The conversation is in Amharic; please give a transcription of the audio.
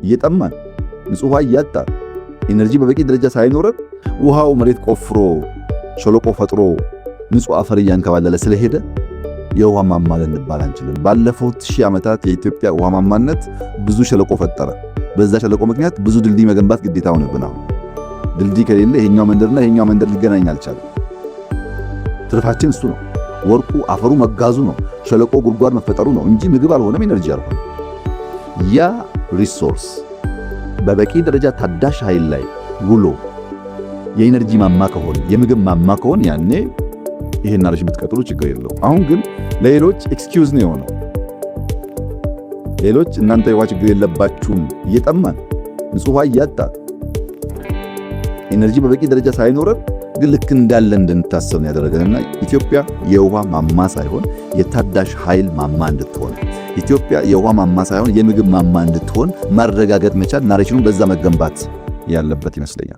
እየጠማን ንጹህ ውሃ እያጣን ኢነርጂ በበቂ ደረጃ ሳይኖረን ውሃው መሬት ቆፍሮ ሸለቆ ፈጥሮ ንጹህ አፈር እያንከባለለ ስለሄደ የውሃ ማማ ልንባል አንችልም። ባለፉት 1000 ዓመታት የኢትዮጵያ ውሃ ማማነት ብዙ ሸለቆ ፈጠረ። በዛ ሸለቆ ምክንያት ብዙ ድልድይ መገንባት ግዴታ ሆነብን። ድልድይ ከሌለ ይሄኛው መንደርና ይሄኛው መንደር ሊገናኝ አልቻለም። ትርፋችን እሱ ነው። ወርቁ አፈሩ መጋዙ ነው። ሸለቆ ጉድጓድ መፈጠሩ ነው እንጂ ምግብ አልሆነም፣ ኢነርጂ አልሆነም። ያ ሪሶርስ በበቂ ደረጃ ታዳሽ ኃይል ላይ ውሎ የኢነርጂ ማማ ከሆነ የምግብ ማማ ከሆነ ያኔ ይሄን አርሽ ብትቀጥሉ ችግር የለው። አሁን ግን ለሌሎች ኤክስኪውዝ ነው የሆነው። ሌሎች እናንተ የውሃ ችግር የለባችሁም እየጠማን ንጹህ ውሃ እያጣን ኢነርጂ በበቂ ደረጃ ሳይኖረን ግን ልክ እንዳለ እንድንታሰብ ነው ያደረገንና ኢትዮጵያ የውሃ ማማ ሳይሆን የታዳሽ ኃይል ማማ እንድትሆን፣ ኢትዮጵያ የውሃ ማማ ሳይሆን የምግብ ማማ እንድትሆን ማረጋገጥ መቻል ናሬሽኑን በዛ መገንባት ያለበት ይመስለኛል።